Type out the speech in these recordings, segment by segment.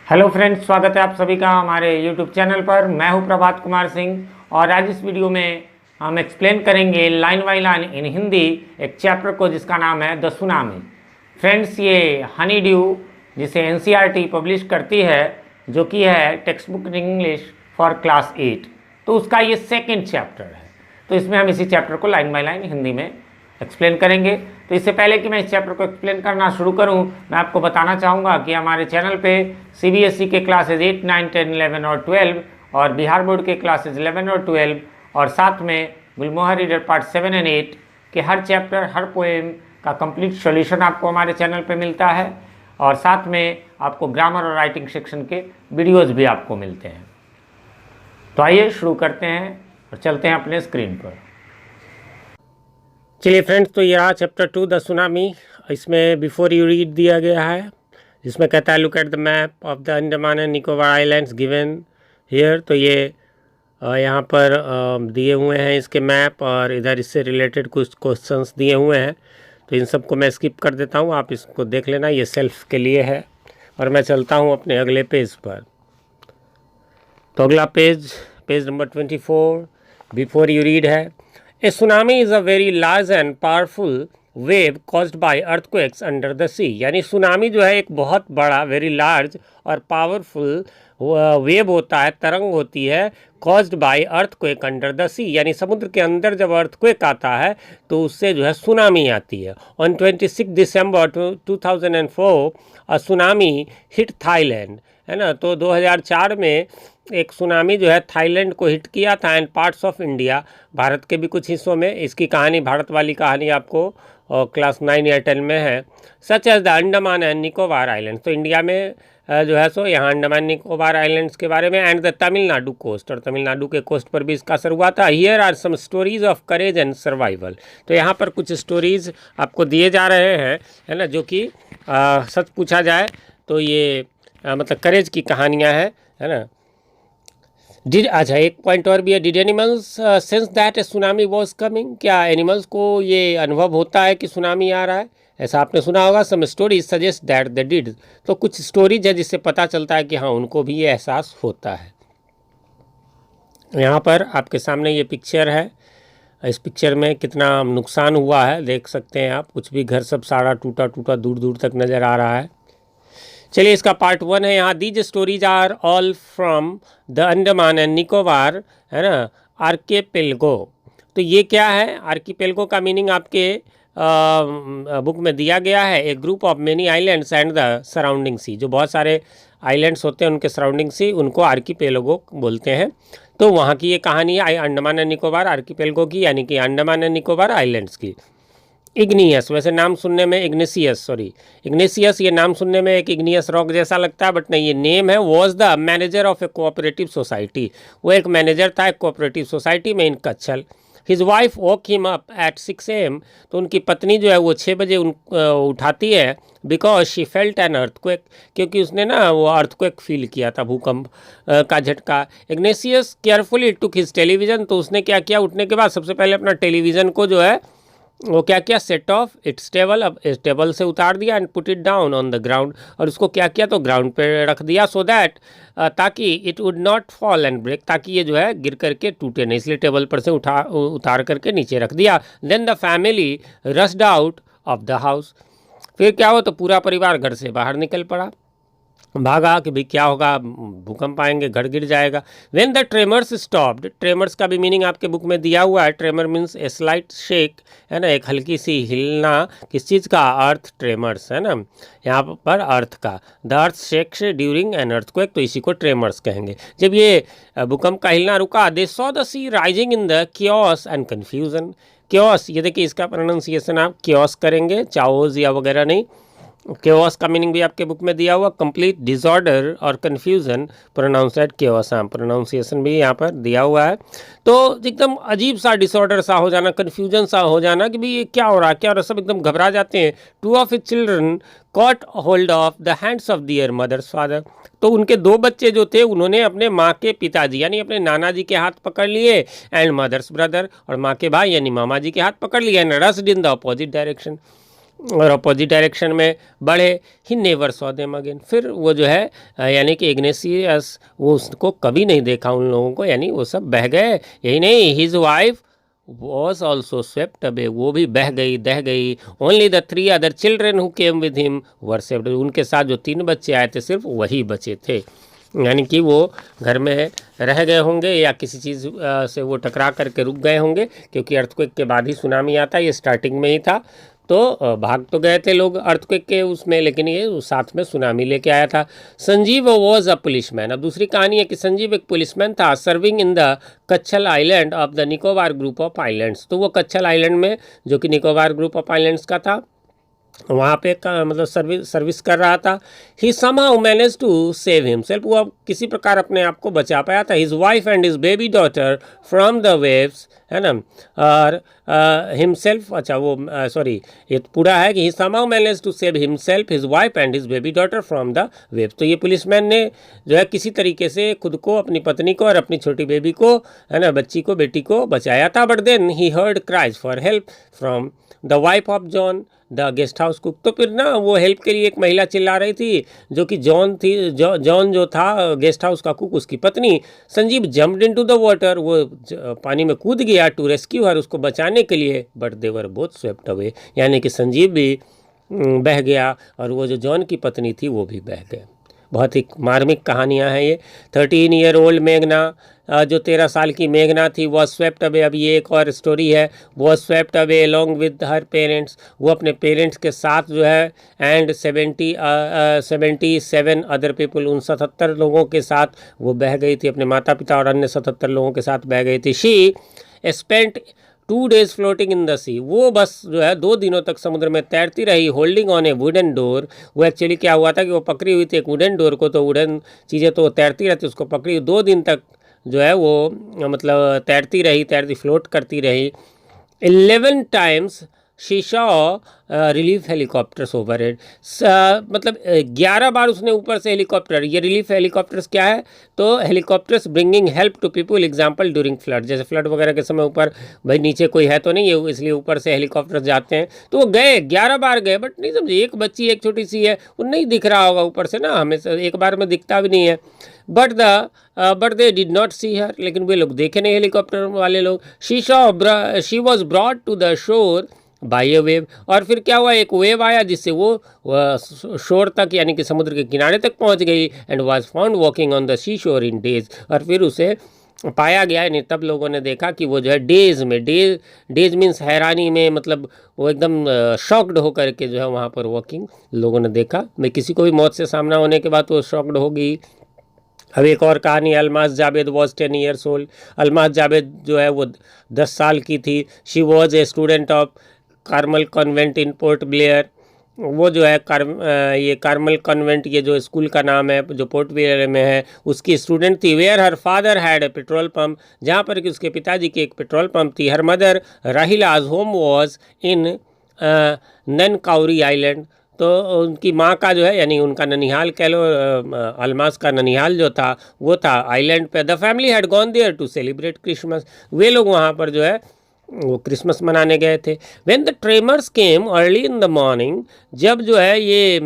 Hello friends, स्वागत है आप सभी का हमारे यूट्यूब चैनल पर। मैं हूं प्रभात कुमार सिंह और आज इस वीडियो में हम एक्सप्लेन करेंगे line by line in Hindi एक चैप्टर को जिसका नाम है द सुनामी। फ्रेंड्स, ये हनी ड्यू जिसे एनसीईआरटी पब्लिश करती है, जो कि है text book in English for class 8, तो उसका ये सेकेंड चैप्टर है। तो इसमें हम इसी चैप्टर को लाइन बाय लाइन हिंदी में एक्सप्लेन करेंगे। तो इससे पहले कि मैं इस चैप्टर को एक्सप्लेन करना शुरू करूं, मैं आपको बताना चाहूँगा कि हमारे चैनल पे सीबीएसई के क्लासेज 8, 9, 10, 11 और 12 और बिहार बोर्ड के क्लासेज 11 और 12 और साथ में गुलमोहर रीडर पार्ट 7 और 8 के हर चैप्टर, हर पोएम का कंप्लीट सॉल्यूशन आपको हमारे चैनल पे मिलता है और साथ में आपको ग्रामर और राइटिंग सेक्शन के वीडियोज़ भी आपको मिलते हैं। तो आइए शुरू करते हैं और चलते हैं अपने स्क्रीन पर। चलिए फ्रेंड्स, तो ये रहा चैप्टर 2 द सुनामी। इसमें बिफोर यू रीड दिया गया है, जिसमें कहता है look at the map of the Andaman and Nicobar islands given here. तो ये यहाँ पर दिए हुए हैं इसके मैप और इधर इससे रिलेटेड कुछ क्वेश्चंस दिए हुए हैं। तो इन सब को मैं स्किप कर देता हूँ, आप इसको देख लेना, ये सेल्फ के लिए है। और मैं चलता हूँ अपने अगले पेज पर। तो अगला page number 24 before you read है। A tsunami is a very large and powerful wave caused by earthquakes under the sea। यानी सुनामी जो है एक बहुत बड़ा, वेरी लार्ज और पावरफुल वेव होता है, तरंग होती है, caused by earthquake under the sea। यानी समुद्र के अंदर जब अर्थक्वेक आता है तो उससे जो है सुनामी आती है। On 26 December 2004 a tsunami hit Thailand, है ना। तो 2004 में एक सुनामी जो है थाईलैंड को हिट किया था and parts of India, Bharat के भी कुछ हिस्सों में। इसकी कहानी, भारत वाली कहानी आपको क्लास 9 या 10 में है। Such as the Andaman and Nicobar island. तो इंडिया में जो है सो यहाँ अंडमान निकोबार आइलैंड्स के बारे में एंड द तमिलनाडु कोस्ट, और तमिलनाडु के कोस्ट पर भी इसका असर हुआ था। Here are some stories of courage and survival. तो यहाँ पर कुछ स्टोरीज आपको दिए जा रहे हैं, है ना, जो कि सच पूछा जाए तो ये मतलब करेज की कहानियाँ हैं, है ना। अच्छा, एक पॉइंट और भी है। Did animals sense that A tsunami was coming. क्या एनिमल्स को ये अनुभव होता है कि सुनामी आ रहा है? ऐसा आपने सुना होगा। Some stories suggest that they did. तो कुछ स्टोरीज है जिससे पता चलता है कि हाँ, उनको भी ये एहसास होता है। यहाँ पर आपके सामने ये पिक्चर है। इस पिक्चर में कितना नुकसान हुआ है देख सकते हैं आप। कुछ भी घर सब सारा टूटा टूटा दूर दूर तक नज़र आ रहा है। चलिए, इसका पार्ट 1 है यहाँ। These stories are all from the Andaman and Nicobar, है ना, आर्किपेलगो। तो ये क्या है? आर्किपेलगो का मीनिंग आपके बुक में दिया गया है। एक group of many islands and the surrounding sea. जो बहुत सारे आइलैंड्स होते हैं उनके सराउंडिंग सी, उनको आर्किपेलगो बोलते हैं। तो वहाँ की ये कहानी है अंडमान एंड निकोबार आर्किपेलगो की, यानी कि अंडमान एंड निकोबार आइलैंड्स की। इग्नियस, वैसे नाम सुनने में इग्नेशियस, ये नाम सुनने में एक इग्नियस रॉक जैसा लगता है, बट नहीं, ये नेम है। Was the manager of a cooperative society. वो एक मैनेजर था एक कोऑपरेटिव सोसाइटी में in Katchal. His wife walk him up at 6 AM। तो उनकी पत्नी जो है वो 6 बजे उठाती है। Because she felt an earthquake, क्योंकि उसने ना वो अर्थक्वेक फील किया था, भूकंप का झटका। Ignatius carefully took his television. तो उसने क्या किया? उठने के बाद सबसे पहले अपना टेलीविज़न को जो है वो क्या किया? Set off its table. अब इस टेबल से उतार दिया and put it down on the ground. और उसको क्या किया? तो ग्राउंड पे रख दिया, सो दैट ताकि it would not fall and break, ताकि ये जो है गिर करके टूटे नहीं, इसलिए टेबल पर से उतार करके नीचे रख दिया। Then the family rushed out of the house. फिर क्या हो? तो पूरा परिवार घर से बाहर निकल पड़ा, भागा कि भाई क्या होगा, भूकंप आएंगे, घर गिर जाएगा। When the tremors stopped. Tremors का भी मीनिंग आपके बुक में दिया हुआ है। Tremor means a slight shake, है ना, एक हल्की सी हिलना। किस चीज़ का? अर्थ ट्रेमर्स, है ना, यहाँ पर अर्थ का। The earth shakes during an earthquake, तो इसी को ट्रेमर्स कहेंगे। जब ये भूकंप का हिलना रुका, they saw the sea rising in the chaos and confusion. Chaos, ये देखिए, इसका प्रोनाउंसिएशन आप क्योस करेंगे, चाओज या वगैरह नहीं। केओस का मीनिंग भी आपके बुक में दिया हुआ। कंप्लीट डिसऑर्डर और कन्फ्यूजन, प्रोनाउंसड केओस। हाँ, प्रोनाउंसिएशन भी यहाँ पर दिया हुआ है। तो एकदम अजीब सा डिसऑर्डर सा हो जाना, कन्फ्यूजन सा हो जाना कि भाई ये क्या हो रहा है, क्या हो रहा है, सब एकदम घबरा जाते हैं। 2 of his children caught hold of the hands of their mother's father। तो उनके 2 बच्चे जो थे उन्होंने अपने माँ के पिताजी यानी अपने नाना जी के हाथ पकड़ लिए, एंड मदर्स ब्रदर, और माँ के भाई यानी मामा जी के हाथ पकड़ लिए, and rushed in the opposite direction. और अपोजिट डायरेक्शन में बढ़े। He never saw them again, फिर वो जो है यानी कि इग्नेशियस वो उसको कभी नहीं देखा उन लोगों को, यानी वो सब बह गए। यही नहीं, his wife was also swept away, वो भी बह गई, दह गई। Only the 3 other children who came with him were saved, उनके साथ जो 3 बच्चे आए थे सिर्फ वही बचे थे, यानी कि वो घर में रह गए होंगे या किसी चीज़ से वो टकरा करके रुक गए होंगे, क्योंकि अर्थक्वेक के बाद ही सुनामी आता, ये स्टार्टिंग में ही था। तो भाग तो गए थे लोग अर्थक्वेक के उसमें, लेकिन ये साथ में सुनामी लेके आया था। संजीव वॉज अ पुलिसमैन, अब दूसरी कहानी है कि संजीव एक पुलिसमैन था, serving in the Katchal island of the Nicobar group of islands. तो वो कच्छल आइलैंड में, जो कि निकोबार ग्रुप ऑफ आइलैंड्स का था, वहाँ पे मतलब सर्विस कर रहा था। He somehow manage to save himself, वो अब किसी प्रकार अपने आप को बचा पाया था। His wife and his baby daughter from the waves, है ना, और हिमसेल्फ, अच्छा वो सॉरी, ये पूरा है कि he somehow manage to save himself, his wife and his baby daughter from the waves. तो ये पुलिसमैन ने जो है किसी तरीके से खुद को, अपनी पत्नी को और अपनी छोटी बेबी को, है ना, बच्ची को, बेटी को बचाया था। But then he heard cries for help from the wife of John the guest house cook. तो फिर ना वो हेल्प के लिए एक महिला चिल्ला रही थी, जो कि जॉन थी, जॉन जो था गेस्ट हाउस का कुक, उसकी पत्नी। Sanjeev jumped into the water, वो पानी में कूद गया टू रेस्क्यू हर, उसको बचाने के लिए। But they were both swept away, यानी कि संजीव भी बह गया और वो जो जॉन की पत्नी थी वो भी बह गए। बहुत ही मार्मिक कहानियाँ हैं ये। 13 ईयर ओल्ड मेघना, जो 13 साल की मेघना थी, वो स्वेप्ट अवे। अब ये एक और स्टोरी है, वो swept away along with her parents, वो अपने पेरेंट्स के साथ जो है, एंड 77 अदर पीपल, उन 77 लोगों के साथ वो बह गई थी, अपने माता पिता और अन्य 77 लोगों के साथ बह गई थी। She spent 2 days floating in the sea, वो बस जो है 2 दिनों तक समुद्र में तैरती रही। Holding on A wooden door, वो एक्चुअली क्या हुआ था कि वो पकड़ी हुई थी एक वुडन डोर को, तो वुडन चीज़ें तो तैरती रहती, उसको पकड़ी 2 दिन तक जो है वो मतलब तैरती रही, फ्लोट करती रही। 11 times she saw relief helicopters over head, मतलब 11 बार उसने ऊपर से हेलीकॉप्टर, ये रिलीफ हेलीकॉप्टर्स क्या है, तो helicopters bringing help to people, example during flood, जैसे फ्लड वगैरह के समय ऊपर भाई नीचे कोई है तो नहीं है, इसलिए ऊपर से हेलीकॉप्टर्स जाते हैं। तो वो गए 11 बार गए, बट नहीं समझे, एक बच्ची एक छोटी सी है, वो नहीं दिख रहा होगा ऊपर से ना, हमें एक बार में दिखता भी नहीं है। But they did not see her, लेकिन वे लोग देखे नहीं हेलीकॉप्टर वाले लोग। She was brought to the shore by a wave, और फिर क्या हुआ, एक वेव आया जिससे वो शोर तक, यानी कि समुद्र के किनारे तक पहुंच गई। And was found walking on the sea shore in days, और फिर उसे पाया गया, यानी तब लोगों ने देखा कि वो जो है डेज में, डेज मीन्स हैरानी में, मतलब वो एकदम शॉक्ड होकर के जो है वहाँ पर वॉकिंग लोगों ने देखा। मैं किसी को भी मौत से सामना होने के बाद वो शॉक्ड होगी। अब एक और कहानी, Almas Javed was 10 years old, Almas Javed जो है वो 10 साल की थी। She was a student of Carmel convent in port Blair, वो जो है ये कार्मल कॉन्वेंट, ये जो स्कूल का नाम है जो पोर्ट ब्लेयर में है, उसकी स्टूडेंट थी। Where her father had a petrol pump, जहाँ पर कि उसके पिताजी की एक पेट्रोल पंप थी। Her mother Rahila's home was in Nancowry island, तो उनकी माँ का जो है, यानी उनका ननिहाल कह लो, अलमास का ननिहाल जो था वो था आइलैंड पे। The family had gone there to celebrate Christmas, वे लोग वहाँ पर जो है वो क्रिसमस मनाने गए थे। When the tremors came early in the morning, जब जो है ये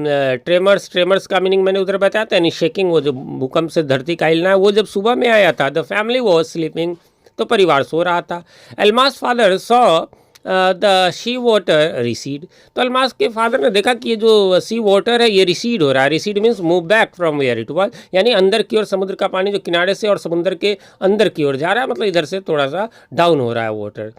ट्रेमर्स का मीनिंग मैंने उधर बताया था, यानी शेकिंग, वो जो भूकंप से धरती का हिलना है, वो जब सुबह में आया था। द फैमिली वॉज स्लीपिंग, तो परिवार सो रहा था। Almas father saw the sea water recede, तो अलमास के फादर ने देखा कि ये जो सी वाटर है ये रिसीड हो रहा है। Recede means move back from where it was, यानी अंदर की ओर, समुद्र का पानी जो किनारे से और समुद्र के अंदर की ओर जा रहा है, मतलब इधर से थोड़ा सा डाउन हो रहा है वाटर।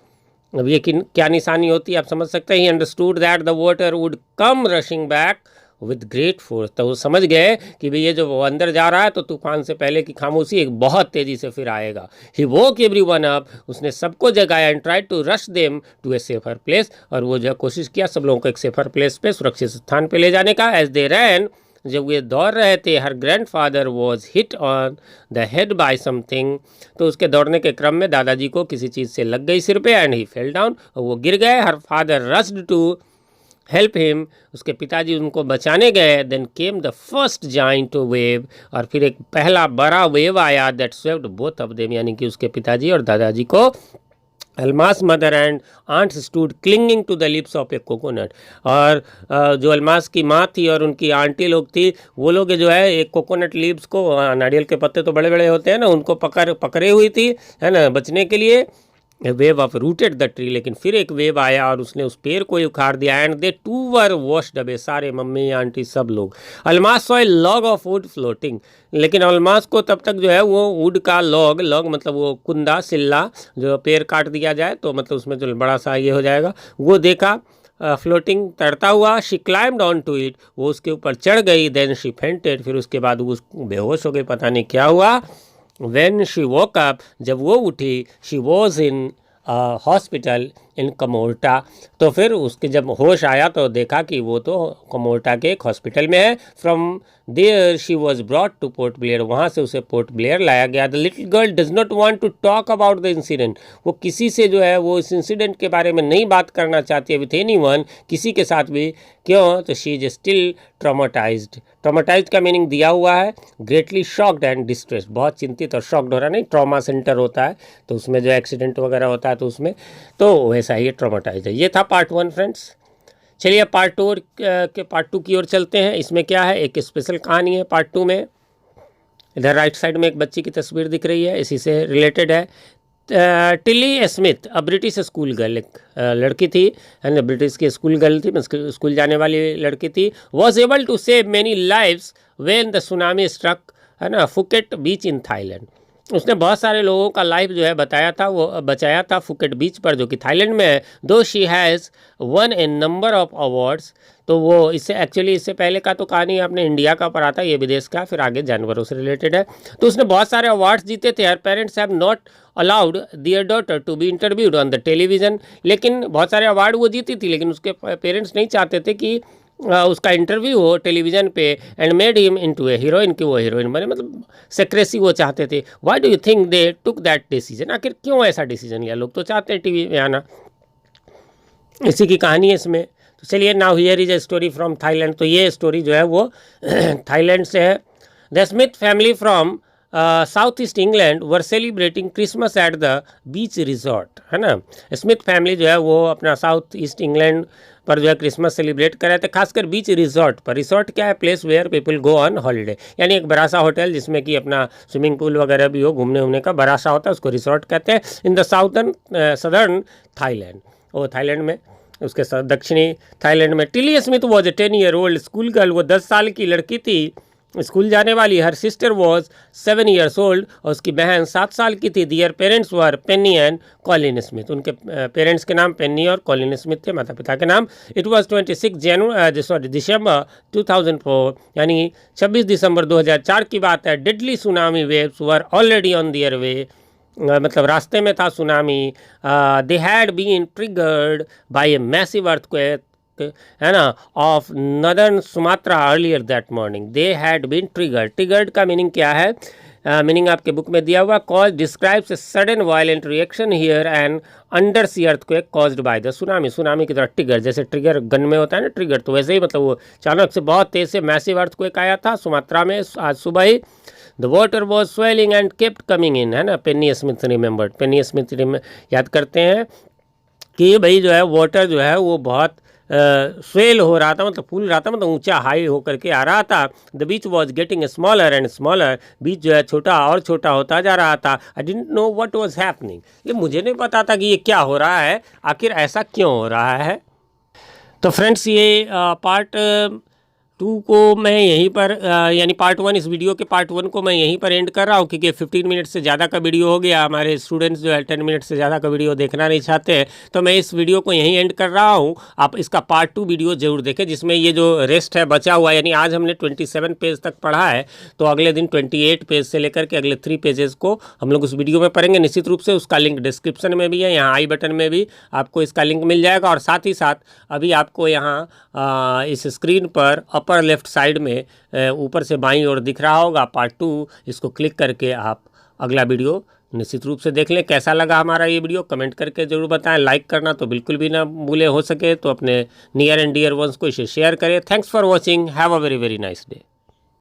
अब ये क्या निशानी होती है आप समझ सकते हैं। He understood that the water would come rushing back with great force, तो वो समझ गए कि भाई ये जो वो अंदर जा रहा है तो तूफान से पहले की खामोशी एक बहुत तेज़ी से फिर आएगा। ही वोक एवरीवन अप, उसने सबको जगाया। And tried to rush them to a safer place, और वो जो कोशिश किया सब लोगों को एक सेफर प्लेस पे, सुरक्षित स्थान पे ले जाने का। एज दे रैन, जब वे दौड़ रहे थे, her grandfather was hit on the head by something, तो उसके दौड़ने के क्रम में दादाजी को किसी चीज़ से लग गई सिर पे। एंड ही फेल डाउन, और वो गिर गए। Her father rushed to help him, उसके पिताजी उनको बचाने गए। Then came the first giant wave, और फिर एक पहला बड़ा वेव आया that swept both of them, यानी कि उसके पिताजी और दादाजी को Almas mother and aunt stood clinging to the lips of a coconut. और जो अलमास की माँ थी और उनकी आंटी लोग थी, वो लोग जो है एक कोकोनट लीव्स को, नारियल के पत्ते तो बड़े बड़े होते हैं ना, उनको पकड़े हुई थी, है ना, बचने के लिए। Wave of rooted the tree, लेकिन फिर एक वेव आया और उसने उस पेड़ को ही उखाड़ दिया। And they too were washed away, सारे मम्मी आंटी सब लोग। Almas saw a log of wood floating, लेकिन अलमास को तब तक जो है वो वुड का लॉग मतलब वो कुंदा सिल्ला, जो पेड़ काट दिया जाए तो मतलब उसमें जो बड़ा सा ये हो जाएगा, वो देखा फ्लोटिंग, तैरता हुआ। She climbed on to it, वो उसके ऊपर चढ़ गई। देन शी फेंटेड, फिर उसके बाद वो बेहोश हो गई, पता नहीं क्या हुआ। When she woke up, जब वो उठी, she was in hospital in Kamorta. तो फिर उसके जब होश आया तो देखा कि वो तो कमोर्टा के एक हॉस्पिटल में है। From there she was brought to Port Blair, वहाँ से उसे पोर्ट ब्लेयर लाया गया। The little girl does not want to talk about the incident, वो किसी से जो है वो इस इंसिडेंट के बारे में नहीं बात करना चाहती है विथ एनीवन, किसी के साथ भी। क्यों? तो शी इज स्टिल ट्रॉमाटाइज्ड। ट्रॉमाटाइज्ड का मीनिंग दिया हुआ है ग्रेटली शॉक्ड एंड डिस्ट्रेस्ड, बहुत चिंतित और शॉक्ड हो रहा है। नहीं, ट्रॉमा सेंटर होता है तो उसमें जो एक्सीडेंट वगैरह होता है तो उसमें, तो वैसा ही ट्रॉमाटाइज है। ये था पार्ट 1 फ्रेंड्स। चलिए पार्ट 2 की ओर चलते हैं। इसमें क्या है, एक स्पेशल कहानी है पार्ट 2 में। इधर राइट साइड में एक बच्ची की तस्वीर दिख रही है, इसी से रिलेटेड है। Tilly Smith, a British school girl, एक लड़की थी, है, ब्रिटिश की स्कूल गर्ल थी, स्कूल जाने वाली लड़की थी। Was able to save many lives when the tsunami struck, है ना, फुकेट बीच इन थाईलैंड। उसने बहुत सारे लोगों का लाइफ जो है बचाया था फुकेट बीच पर, जो कि थाईलैंड में है। दो she has one A number of awards, तो वो इससे पहले का तो कहानी आपने इंडिया का पढ़ा था, ये विदेश का, फिर आगे जानवरों से रिलेटेड है। तो उसने बहुत सारे अवार्ड्स जीते थे। Her parents have not allowed their daughter to be interviewed on the television, लेकिन बहुत सारे अवार्ड वो जीती थी, लेकिन उसके पेरेंट्स नहीं चाहते थे कि उसका इंटरव्यू हो टेलीविज़न पे। And made him into A heroine, कि वो हीरोइन बने, मतलब सेक्रेसी वो चाहते थे। Why do you think they took that decision, आखिर क्यों ऐसा डिसीजन लिया? लोग तो चाहते हैं टीवी में आना। इसी की कहानी है इसमें। तो चलिए, now here is a story from Thailand. तो ये स्टोरी जो है वो थाईलैंड से है। The Smith family from south east England were celebrating Christmas at the beach resort, है ना। स्मिथ फैमिली जो है वो अपना साउथ ईस्ट इंग्लैंड पर जो है क्रिसमस सेलिब्रेट कर रहे थे, खासकर बीच रिजॉर्ट पर। रिजॉर्ट क्या है? Place where people go on holiday, यानी एक बड़ा सा होटल जिसमें कि अपना स्विमिंग पूल वगैरह भी हो, घूमने उमने का बड़ा सा होता है, उसको रिजॉर्ट कहते हैं। इन द सदर्न थाईलैंड, वो थाईलैंड में, उसके दक्षिणी थाईलैंड में। Tilly Smith was a 10 year old school girl, वो 10 साल की लड़की थी, स्कूल जाने वाली। Her sister was 7 years old, और उसकी बहन 7 साल की थी। Their parents were Penny and Colin Smith, उनके पेरेंट्स के नाम पेनी और कॉलिन स्मिथ थे, माता पिता के नाम। इट वॉज 26 दिसंबर 2004, यानी 26 दिसंबर 2004 की बात है। Deadly tsunami waves were already on their way, मतलब रास्ते में था tsunami. They had been triggered by a massive earthquake, है ना, off northern Sumatra earlier that morning. They had been triggered का मीनिंग क्या है? मीनिंग आपके बुक में दिया हुआ। Cause describes a sudden violent reaction here and under sea earthquake caused by the tsunami की तरह ट्रिगर, जैसे ट्रिगर गन में होता है ना ट्रिगर, तो वैसे ही मतलब वो अचानक से बहुत तेज से मैसिव अर्थक्वेक आया था सुमात्रा में आज सुबह ही। The water was swelling and kept coming in, है ना। Penny Smith remembered, Penny Smith याद करते हैं कि भाई जो है वाटर जो है वो बहुत स्वेल हो रहा था, मतलब फूल रहा था, मतलब ऊंचा हाई होकर के आ रहा था। The beach was getting smaller and smaller, beach जो है छोटा और छोटा होता जा रहा था। I didn't know what was happening, ये मुझे नहीं पता था कि ये क्या हो रहा है, आखिर ऐसा क्यों हो रहा है। तो फ्रेंड्स, ये पार्ट 2 को मैं यहीं पर यानी पार्ट 1, इस वीडियो के पार्ट 1 को मैं यहीं पर एंड कर रहा हूँ, क्योंकि 15 मिनट से ज़्यादा का वीडियो हो गया। हमारे स्टूडेंट्स जो है 10 मिनट से ज़्यादा का वीडियो देखना नहीं चाहते हैं, तो मैं इस वीडियो को यहीं एंड कर रहा हूँ। आप इसका पार्ट 2 वीडियो ज़रूर देखें, जिसमें ये जो रेस्ट है बचा हुआ, यानी आज हमने 27 पेज तक पढ़ा है, तो अगले दिन 28 पेज से लेकर के अगले 3 पेजेस को हम लोग उस वीडियो में पढ़ेंगे निश्चित रूप से। उसका लिंक डिस्क्रिप्शन में भी है, यहाँ आई बटन में भी आपको इसका लिंक मिल जाएगा। और साथ ही साथ अभी आपको यहाँ इस स्क्रीन पर अपर लेफ्ट साइड में ऊपर से बाईं ओर दिख रहा होगा पार्ट 2, इसको क्लिक करके आप अगला वीडियो निश्चित रूप से देख लें। कैसा लगा हमारा ये वीडियो कमेंट करके ज़रूर बताएं। लाइक करना तो बिल्कुल भी ना भूले, हो सके तो अपने नियर एंड डियर वंस को इसे शेयर करें। Thanks for watching, have a very very nice day.